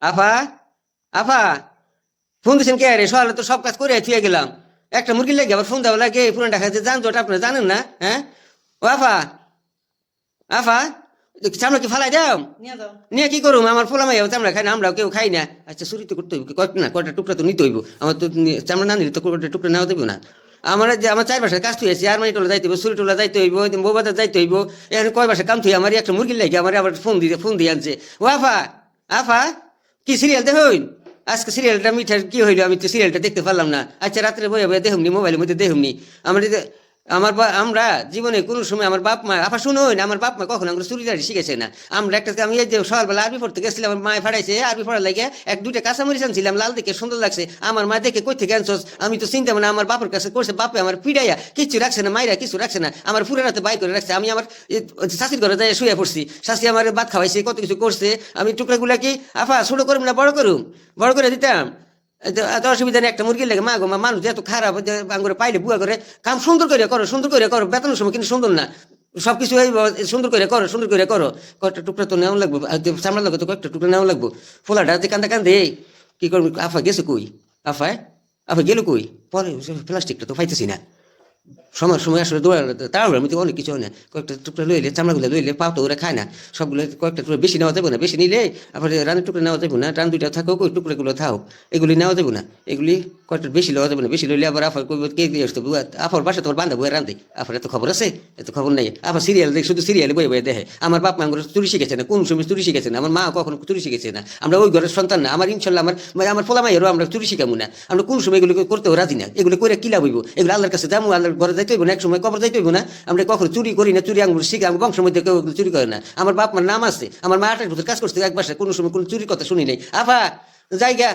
আফা আফা phone দিছেন কে রে? সকালে তো সব কাজ করে থুয়ে গেলাম, একটা মুরগির লেগে আবার ফোন দেওয়া লাগে, পুরান ঢাকা যে যানজট আপনারা জানেন না? হ্যাঁ ও আফা, আফা চামড়া কি ফালাই দাও? নিয়ে যাও। নিয়ে কি করুম? আমার ফোলা মাইয়া চামড়া খাই না, আমরাও কেউ খাই না। আচ্ছা চুরি তো করতে হইব, না কয়টা টুকরা তো নিতে হইব, আমার তো চামড়া না নিলে তো কয়টা টুকরা নেওয়া দেবো না। আমার যে আমার চার বাসায় কাজ থুয়েছি, আর মানে টোলা যাইতে হইব, চুরি টোলা যাইতে হইব, বৌবাজার যাইতে হইব, এখানে কয় বাসায় কাম থুই, আমার একটা মুরগির লাগে আমার আবার ফোন দিয়ে আনছে। ও আফা, আফা কি সিরিয়াল দেখুন? আজকে সিরিয়ালটা মিঠার কি হইলো? আমি তো সিরিয়ালটা দেখতে পারলাম না। আচ্ছা রাত্রে বইয়া বইয়া দেখুমনি, মোবাইলের মধ্যে দেখুমনি। আমার আমরা জীবনে কোনো সময় আমার বাপ মা, আফা শুনুন, আমার বাপ মা কখনো আমরা চুরিদারি শিখেছে না। আমরা একটা, আমি এই যে সকালবেলা আরবি পড়তে গেছিলাম, আমার মায়ে ফাড়াইছে, আরবি পড়ার লাগে এক দুইটা কাঁচামরিচ আনছিলাম, লাল দেখে সুন্দর লাগছে। আমার মা দেখে কই থেকে আনছস? আমি তো চিন্তা মানে আমার বাপের কাছে করছে, বাপে আমার পিড়াইয়া কিচ্ছু রাখছে না, মাইরা কিছু রাখছে না, আমার পুরো রাতে বাই করে রাখছে। আমি আমার শাশির ঘরে যাই শুয়ে পড়ছি, শাশি আমার ভাত খাওয়াইছে, কত কিছু করছে। আমি টুকরাগুলা কি আফা ছোট করুম না বড় করুম? বড় করে দিতাম। এত অসুবিধা নেই, একটা মুরগির লাগে মা গো মা, মানুষ এত খারাপ আঙ্গুরে পাইলে বুয়া করে। কাম সুন্দর করে করো, সুন্দর করে করো, বেতনের সময় কিন্তু সুন্দর না, সবকিছু সুন্দর করে করো, সুন্দর করে করো। কয়েকটা টুকরা তো নেওয়া লাগবো, চামড়া লাগবে তো কয়েকটা টুকরা নেওয়া লাগবো। ফোলাটা যে কান্দা কান্দে কি করবো? আফা গেছে কই? আফায় আফা গেল কই? পরে প্লাস্টিকটা তো পাইতেছি না। সময় সময় আসলে দৌড়া তাড়াহুড়ার মধ্যে অনেক কিছু হয় না, কয়েকটা টুকরা লইলে চামড়াগুলো লইলে পাও তো ওরা খায় না, সবগুলো কয়েকটা টুকরা বেশি নেওয়া যাবে না, বেশি নিলে আবার রানের টুকরা নেওয়া যাবে না, রান দুইটা থাকো ওই টুকরাগুলো থাও, এগুলি নেওয়া যাবে না, এগুলি কয়েকটা বেশি নেওয়া যাবে না, বেশি লইলে আবার আফার কইব কে দিয়ে আসতো, আফার বাসা তোমার বান্ধব বইয়ে রান্ধে, আফার এত খবর আছে? এত খবর নাই। আফার সিরিয়াল দেখ, শুধু সিরিয়ালে বয়ে বয়ে দেখে। আমার বাপ মা আমরা চুরি শিখেছে না, কোন সময় চুরি শিখেছে না, আমার মা কখনো চুরি শিখেছে না, আমরা ওই ঘরের সন্তান না। আমার ইনশাল্লাহ আমার পোলা মাইয়েরও আমরা চুরি শিখাবো না, আমরা কোন সময় এগুলো করতেও রাজি না। এগুলো করে কি লাভ হইব? এগুলো আল্লাহর কাছে যাবো, আল্লাহর ঘরে যাইতে হইব না, এক সময় কবর যাইতে হইব না। আমরা কখনো চুরি করি না, চুরি আঙুল শিখে আমার বংশের মধ্যে কেউ চুরি করে না। আমার বাপ মার নাম আছে, আমার মা 28 বছর কাজ করছে এক বাসায়, কোনো সময় কোনো চুরির কথা শুনি নাই। আফা জায়গা